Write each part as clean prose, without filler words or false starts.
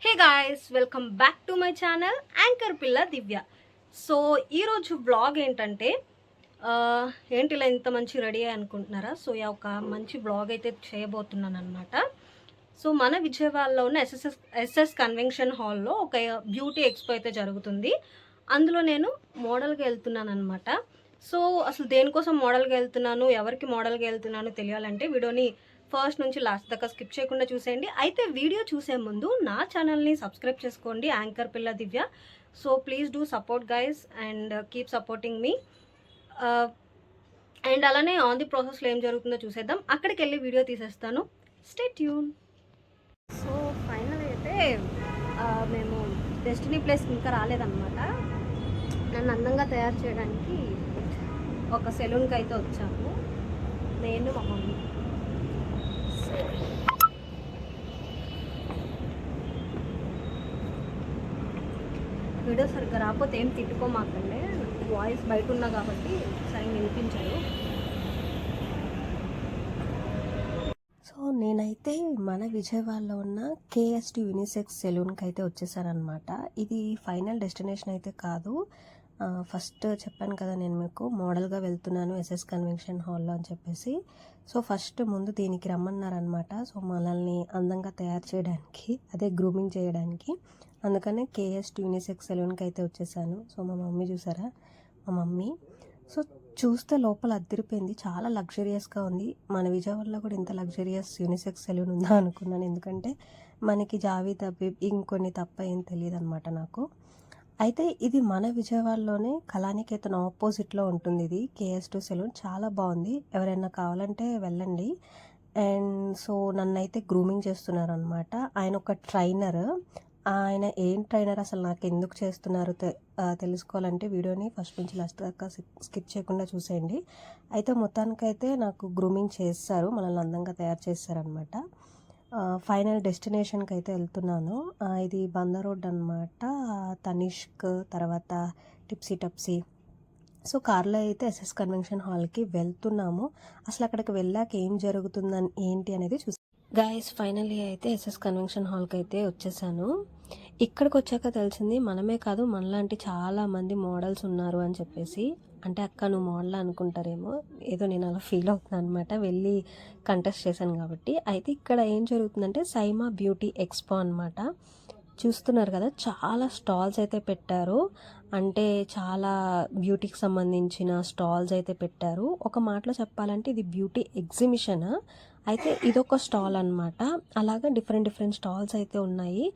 Hey guys, welcome back to my channel anchor పిల్ల Divya. So ఈరోజు vlog ఏంటంటే ఏంటి ఇలా ఇంత మంచి రెడీ అయ్యి అనుకుంటున్నారా? సో ఒక మంచి వ్లాగ్ అయితే చేయబోతున్నాను అనమాట. సో మన విజయవాడలో ఉన్న ఎస్ఎస్ కన్వెన్షన్ హాల్లో ఒక బ్యూటీ ఎక్స్పో అయితే జరుగుతుంది. అందులో నేను మోడల్గా వెళ్తున్నాను అనమాట. సో అసలు దేనికోసం మోడల్గా వెళ్తున్నాను, ఎవరికి మోడల్గా వెళ్తున్నాను తెలియాలంటే వీడియోని ఫస్ట్ నుంచి లాస్ట్ దాకా స్కిప్ చేయకుండా చూసేయండి. అయితే వీడియో చూసే ముందు నా ఛానల్ని సబ్స్క్రైబ్ చేసుకోండి, యాంకర్ పిల్ల Divya. So please do support guys and keep supporting మీ. అండ్ అలానే ఆన్ ది ప్రాసెస్లో ఏం జరుగుతుందో చూసేద్దాం. అక్కడికి వెళ్ళి వీడియో తీసేస్తాను. Stay tune. సో ఫైనల్ అయితే మేము డెస్టినీ ప్లేస్కి ఇంకా రాలేదన్నమాట. నన్ను అందంగా తయారు చేయడానికి ఒక సెలూన్కి అయితే వచ్చాము, నేను మా మమ్మీ. వీడియో సరిగ్గా రాకపోతే ఏం తిట్టుకోమాకండి, వాయిస్ బయట ఉన్నా కాబట్టి సరిగ్గా వినిపించారు. సో నేనైతే మన విజయవాడలో ఉన్న కేఎస్టీ యూనిసెక్స్ సెలూన్కి అయితే వచ్చేసానమాట. ఇది ఫైనల్ డెస్టినేషన్ అయితే కాదు. ఫస్ట్ చెప్పాను కదా నేను మీకు మోడల్గా వెళ్తున్నాను ఎస్ఎస్ కన్వెన్షన్ హాల్లో అని చెప్పేసి. సో ఫస్ట్ ముందు దీనికి రమ్మన్నారనమాట. సో మనల్ని అందంగా తయారు చేయడానికి, అదే గ్రూమింగ్ చేయడానికి. అందుకనే కేఎస్టీ యూనిసెక్స్ సెలూన్కి అయితే వచ్చేసాను. సో మా మమ్మీ చూసారా, మా మమ్మీ. సో చూస్తే లోపల అద్దరిపోయింది, చాలా లగ్జరియస్గా ఉంది. మన విజయవాడలో కూడా ఇంత లగ్జరియస్ యూనిసెక్స్ సెలూన్ ఉందా అనుకున్నాను. ఎందుకంటే మనకి జావీద్ హబీబ్ ఇంకొన్ని తప్ప ఏం తెలియదు అనమాట నాకు. అయితే ఇది మన విజయవాడలోనే కళానికేతన్ ఆపోజిట్లో ఉంటుంది. ఇది కేఎస్2 సెలూన్ చాలా బాగుంది, ఎవరైనా కావాలంటే వెళ్ళండి. అండ్ సో నన్ను అయితే గ్రూమింగ్ చేస్తున్నారు అనమాట. ఆయన ఒక ట్రైనర్. ఆయన ఏం ట్రైనర్, అసలు నాకు ఎందుకు చేస్తున్నారు తెలుసుకోవాలంటే వీడియోని ఫస్ట్ నుంచి లాస్ట్ దాకా స్కిప్ చేయకుండా చూసేయండి. అయితే మొత్తానికైతే నాకు గ్రూమింగ్ చేస్తారు, మనల్ని అందంగా తయారు చేస్తారనమాట. ఫైనల్ డెస్టినేషన్కి అయితే వెళ్తున్నాను. ఇది బంద రోడ్ అనమాట, తనిష్క్ తర్వాత టిప్సీ టప్సీ. సో కార్లో అయితే ఎస్ఎస్ కన్వెన్షన్ హాల్కి వెళ్తున్నాము. అసలు అక్కడికి వెళ్ళాక ఏం జరుగుతుందని ఏంటి అనేది చూసి గాయస్, ఫైనల్లీ అయితే ఎస్ఎస్ కన్వెన్షన్ హాల్కి అయితే వచ్చేసాను. ఇక్కడికి వచ్చాక తెలిసింది మనమే కాదు మనలాంటి చాలా మంది మోడల్స్ ఉన్నారు అని చెప్పేసి. అంటే అక్క నువ్వు మోడల్ అనుకుంటారేమో, ఏదో నేను అలా ఫీల్ అవుతున్నాను అనమాట, వెళ్ళి కంటెస్ట్ చేశాను కాబట్టి. అయితే ఇక్కడ ఏం జరుగుతుందంటే సైమా బ్యూటీ ఎక్స్పో అనమాట. చూస్తున్నారు కదా, చాలా స్టాల్స్ అయితే పెట్టారు. అంటే చాలా బ్యూటీకి సంబంధించిన స్టాల్స్ అయితే పెట్టారు. ఒక మాటలో చెప్పాలంటే ఇది బ్యూటీ ఎగ్జిబిషన్. అయితే ఇదొక స్టాల్ అనమాట. అలాగా డిఫరెంట్ స్టాల్స్ అయితే ఉన్నాయి.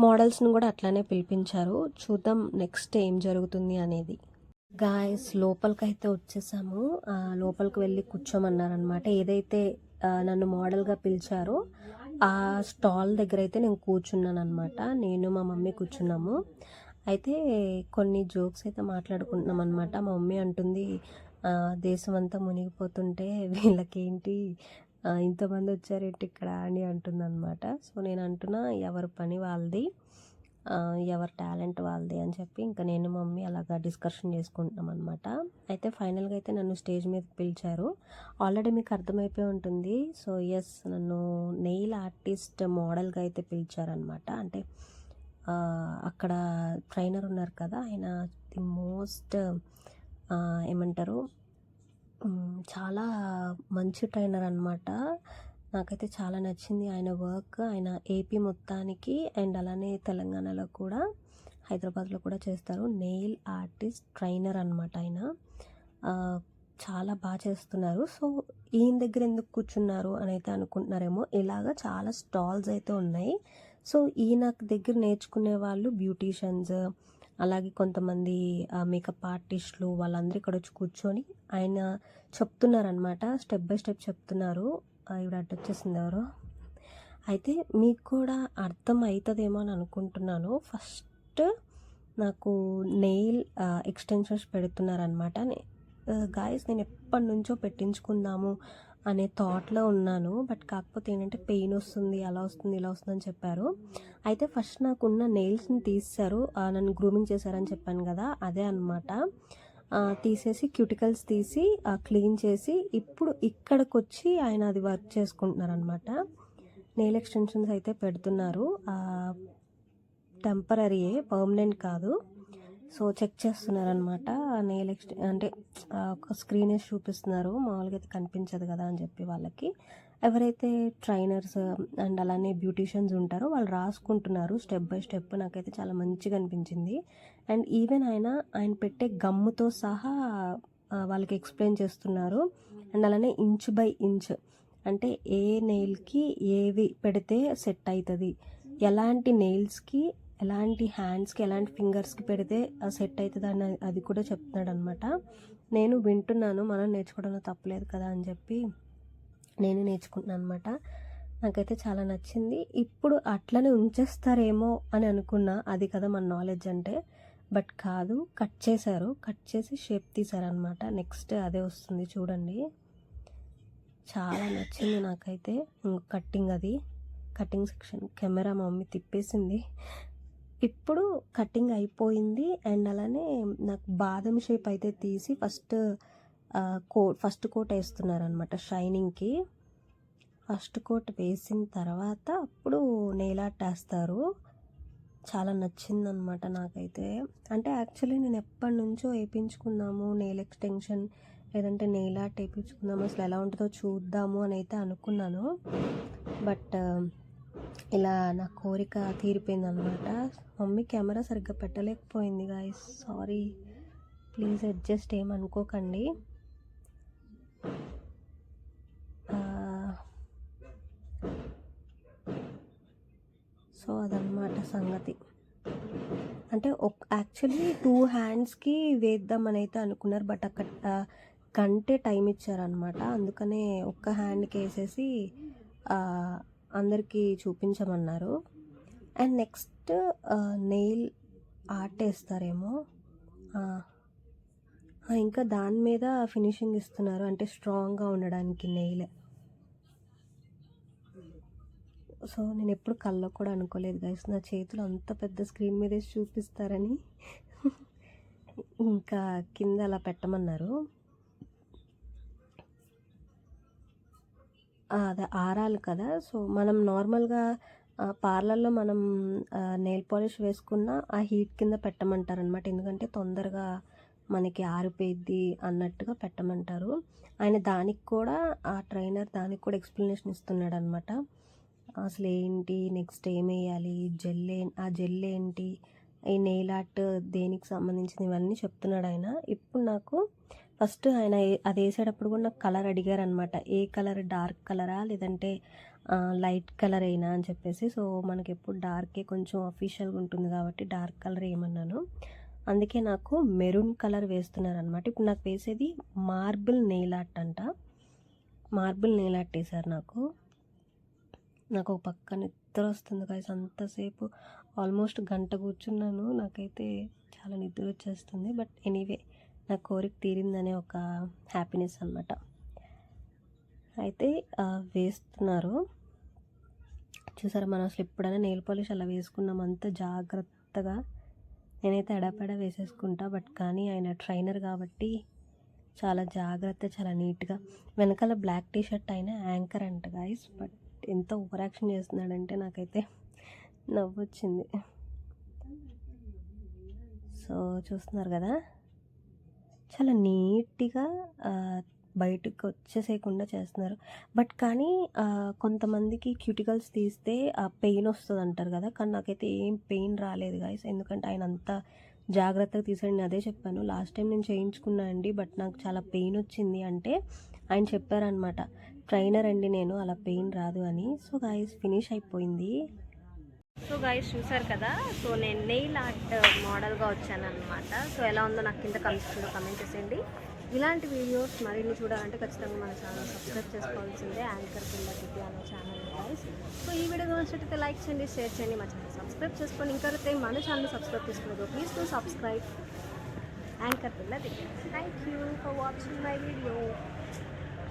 మోడల్స్ని కూడా అట్లానే పిలిపించారు. చూద్దాం నెక్స్ట్ ఏం జరుగుతుంది అనేది. గాయస్ లోపలికి అయితే వచ్చేసాము. లోపలికి వెళ్ళి కూర్చోమన్నారనమాట. ఏదైతే నన్ను మోడల్గా పిలిచారో ఆ స్టాల్ దగ్గర అయితే నేను కూర్చున్నాను అనమాట. నేను మా మమ్మీ కూర్చున్నాము. అయితే కొన్ని జోక్స్ అయితే మాట్లాడుకుంటున్నాం అనమాట. మా మమ్మీ అంటుంది, దేశం అంతా మునిగిపోతుంటే వీళ్ళకేంటి ఇంతమంది వచ్చారేంటి ఇక్కడ అని అంటుందన్నమాట. సో నేను అంటున్నా ఎవరి పని వాళ్ళది, ఎవరి టాలెంట్ వాళ్ళది అని చెప్పి ఇంకా నేను మమ్మీ అలాగా డిస్కషన్ చేసుకుంటున్నాం అనమాట. అయితే ఫైనల్గా అయితే నన్ను స్టేజ్ మీద పిలిచారు. ఆల్రెడీ మీకు అర్థమైపోయి ఉంటుంది. సో ఎస్, నన్ను నెయిల్ ఆర్టిస్ట్ మోడల్గా అయితే పిలిచారనమాట. అంటే అక్కడ ట్రైనర్ ఉన్నారు కదా, ఆయన ది మోస్ట్ ఏమంటారు, చాలా మంచి ట్రైనర్ అనమాట. నాకైతే చాలా నచ్చింది ఆయన వర్క్. ఆయన ఏపీ మొత్తానికి అండ్ అలానే తెలంగాణలో కూడా, హైదరాబాద్లో కూడా చేస్తారు. నెయిల్ ఆర్టిస్ట్ ట్రైనర్ అనమాట ఆయన. చాలా బాగా చేస్తున్నారు. సో ఈయన దగ్గర ఎందుకు కూర్చున్నారు అని అయితే అనుకుంటున్నారేమో. ఇలాగా చాలా స్టాల్స్ అయితే ఉన్నాయి. సో ఈయన దగ్గర నేర్చుకునే వాళ్ళు బ్యూటీషియన్స్, అలాగే కొంతమంది మేకప్ ఆర్టిస్టులు, వాళ్ళందరూ ఇక్కడ వచ్చి కూర్చొని ఆయన చెప్తున్నారనమాట. స్టెప్ బై స్టెప్ చెప్తున్నారు. ఇవిడ అడ్డొచ్చేసింది ఎవరో. అయితే మీకు కూడా అర్థం అవుతుందేమో అని అనుకుంటున్నాను. ఫస్ట్ నాకు నెయిల్ ఎక్స్టెన్షన్స్ పెడుతున్నారనమాట. గాయస్ నేను ఎప్పటి నుంచో పెట్టించుకుందాము అనే థాట్లో ఉన్నాను. బట్ కాకపోతే ఏంటంటే పెయిన్ వస్తుంది, అలా వస్తుంది, ఇలా వస్తుంది అని చెప్పారు. అయితే ఫస్ట్ నాకున్న నెయిల్స్ని తీశారు, నన్ను గ్రూమింగ్ చేశారని చెప్పాను కదా, అదే అనమాట. తీసేసి క్యూటికల్స్ తీసి క్లీన్ చేసి ఇప్పుడు ఇక్కడికి వచ్చి ఆయన అది వర్క్ చేసుకుంటున్నారు అనమాట. నెయిల్ ఎక్స్టెన్షన్స్ అయితే పెడుతున్నారు. టెంపరరీయే, పర్మనెంట్ కాదు. సో చెక్ చేస్తున్నారనమాట. నెయిల్ అంటే ఒక స్క్రీన్ వేసి చూపిస్తున్నారు, మామూలుగా అయితే కనిపించదు కదా అని చెప్పి వాళ్ళకి. ఎవరైతే ట్రైనర్స్ అండ్ అలానే బ్యూటీషియన్స్ ఉంటారో వాళ్ళు రాసుకుంటున్నారు స్టెప్ బై స్టెప్. నాకైతే చాలా మంచిగా అనిపించింది. అండ్ ఈవెన్ ఆయన పెట్టే గమ్ముతో సహా వాళ్ళకి ఎక్స్ప్లెయిన్ చేస్తున్నారు. అండ్ అలానే ఇంచ్ బై ఇంచ్, అంటే ఏ నెయిల్కి ఏవి పెడితే సెట్ అవుతుంది, ఎలాంటి నెయిల్స్కి, ఎలాంటి హ్యాండ్స్కి, ఎలాంటి ఫింగర్స్కి పెడితే సెట్ అవుతుంది అని అది కూడా చెప్తున్నాడు అనమాట. నేను వింటున్నాను, మనం నేర్చుకోవడంలో తప్పలేదు కదా అని చెప్పి నేను నేర్చుకుంటున్నాను అనమాట. నాకైతే చాలా నచ్చింది. ఇప్పుడు అట్లనే ఉంచేస్తారేమో అని అనుకున్నా, అది కదా మన నాలెడ్జ్ అంటే. బట్ కాదు, కట్ చేశారు, కట్ చేసి షేప్ తీశారనమాట. నెక్స్ట్ అదే వస్తుంది చూడండి. చాలా నచ్చింది నాకైతే. కట్టింగ్, అది కటింగ్ సెక్షన్ కెమెరా మా మమ్మీ తిప్పేసింది. ఇప్పుడు కటింగ్ అయిపోయింది. అండ్ అలానే నాకు బాదం షేప్ అయితే తీసి ఫస్ట్ కోట్ వేస్తున్నారనమాట షైనింగ్కి. ఫస్ట్ కోట్ వేసిన తర్వాత అప్పుడు నెయిల్ ఆర్ట్ వేస్తారు. చాలా నచ్చిందనమాట నాకైతే. అంటే యాక్చువల్లీ నేను ఎప్పటి నుంచో వేయించుకుందాము నెయిల్ ఎక్స్టెన్షన్, లేదంటే నెయిల్ ఆర్ట్ వేయించుకుందాము, అసలు ఎలా ఉంటుందో చూద్దాము అని అయితే అనుకున్నాను. బట్ ఇలా నా కోరిక తీరిపోయింది అనమాట. మమ్మీ కెమెరా సరిగ్గా పెట్టలేకపోయింది గాయ్స్, సారీ, ప్లీజ్ అడ్జస్ట్ ఏమనుకోకండి. సో అదనమాట సంగతి. అంటే యాక్చువల్లీ 2 హ్యాండ్స్కి వేద్దామని అయితే అనుకున్నారు. బట్ అక్కడ గంటే టైం ఇచ్చారనమాట. అందుకనే ఒక్క హ్యాండ్కి వేసేసి అందరికీ చూపించమన్నారు. అండ్ నెక్స్ట్ నెయిల్ ఆర్ట్ వేస్తారేమో, ఇంకా దాని మీద ఫినిషింగ్ ఇస్తున్నారు, అంటే స్ట్రాంగ్గా ఉండడానికి నెయిల్. సో నేను ఎప్పుడు కల్లో కూడా అనుకోలేదు గైస్, నా చేతులు అంత పెద్ద స్క్రీన్ మీద వేసి చూపిస్తారని. ఇంకా కింద అలా పెట్టమన్నారు. అదే ఆరాలు కదా. సో మనం నార్మల్గా పార్లర్లో మనం నెయిల్ పాలిష్ వేసుకున్న ఆ హీట్ కింద పెట్టమంటారనమాట. ఎందుకంటే తొందరగా మనకి ఆరిపోయిద్ది అన్నట్టుగా పెట్టమంటారు. ఆయన దానికి కూడా, ఆ ట్రైనర్ దానికి కూడా ఎక్స్ప్లెనేషన్ ఇస్తున్నాడు అనమాట. అసలు ఏంటి, నెక్స్ట్ ఏం వేయాలి, ఆ జెల్ ఏంటి, ఈ నెయిల్ ఆర్ట్ దేనికి సంబంధించింది, ఇవన్నీ చెప్తున్నాడు ఆయన. ఇప్పుడు నాకు ఫస్ట్ ఆయన అది వేసేటప్పుడు కూడా నాకు కలర్ అడిగారు అనమాట. ఏ కలర్, డార్క్ కలరా లేదంటే లైట్ కలర్ అయినా అని చెప్పేసి. సో మనకి ఎప్పుడు డార్కే కొంచెం అఫీషియల్గా ఉంటుంది కాబట్టి డార్క్ కలర్ ఏమన్నాను. అందుకే నాకు మెరూన్ కలర్ వేస్తున్నారు అనమాట. ఇప్పుడు నాకు వేసేది మార్బుల్ నెయిల్ ఆర్ట్ అంట. మార్బుల్ నెయిల్ ఆర్ట్ వేశారు నాకు. ఒక పక్క నిద్ర వస్తుంది గైస్, అంతసేపు ఆల్మోస్ట్ గంట కూర్చున్నాను. నాకైతే చాలా నిద్ర వచ్చేస్తుంది. బట్ ఎనీవే, నా కోరిక తీరిందనే ఒక హ్యాపీనెస్ అనమాట. అయితే వేస్తున్నారు చూసారా. మనం అసలు ఎప్పుడైనా నెయిల్ పాలిష్ అలా వేసుకున్నాం, అంత జాగ్రత్తగా. నేనైతే ఎడపెడ వేసేసుకుంటా, బట్ కానీ ఆయన ట్రైనర్ కాబట్టి చాలా జాగ్రత్త, చాలా నీట్గా. వెనకాల బ్లాక్ టీషర్ట్ అయినా యాంకర్ అంట గైస్. బట్ ఎంత ఓవర్ యాక్షన్ చేస్తున్నాడంటే నాకైతే నవ్వు వచ్చింది. సో చూస్తున్నారు కదా, చాలా నీట్గా బయటకు వచ్చేసేయకుండా చేస్తున్నారు. బట్ కానీ కొంతమందికి క్యూటికల్స్ తీస్తే పెయిన్ వస్తుంది అంటారు కదా, కానీ నాకైతే ఏం పెయిన్ రాలేదు గాయస్. ఎందుకంటే ఆయన అంతా జాగ్రత్తగా తీసాడు. నేను అదే చెప్పాను లాస్ట్ టైం నేను చేయించుకున్నా అండి, బట్ నాకు చాలా పెయిన్ వచ్చింది అంటే ఆయన చెప్పారనమాట, ట్రైనర్ అండి నేను, అలా పెయిన్ రాదు అని. సో గాయస్ ఫినిష్ అయిపోయింది. సో గాయస్ చూసారు కదా, సో నేను నెయిల్ ఆర్ట్ మోడల్గా వచ్చాను అనమాట. సో ఎలా ఉందో నాకు కింద కమెంట్ చేసేయండి. ఇలాంటి వీడియోస్ మరిన్ని చూడాలంటే ఖచ్చితంగా మన ఛానల్ సబ్స్క్రైబ్ చేసుకోవాల్సిందే, యాంకర్ పిల్ల దివ్య అనే ఛానల్ గైస్. సో ఈ వీడియో నచ్చినట్లయితే లైక్ చేయండి, షేర్ చేయండి, మా ఛానల్ సబ్స్క్రైబ్ చేసుకోండి. ఇంకైతే మన ఛానల్ సబ్స్క్రైబ్ చేసుకోలేదు, ప్లీజ్ టు సబ్స్క్రైబ్ యాంకర్ పిల్ల Divya. Thank you for watching my video.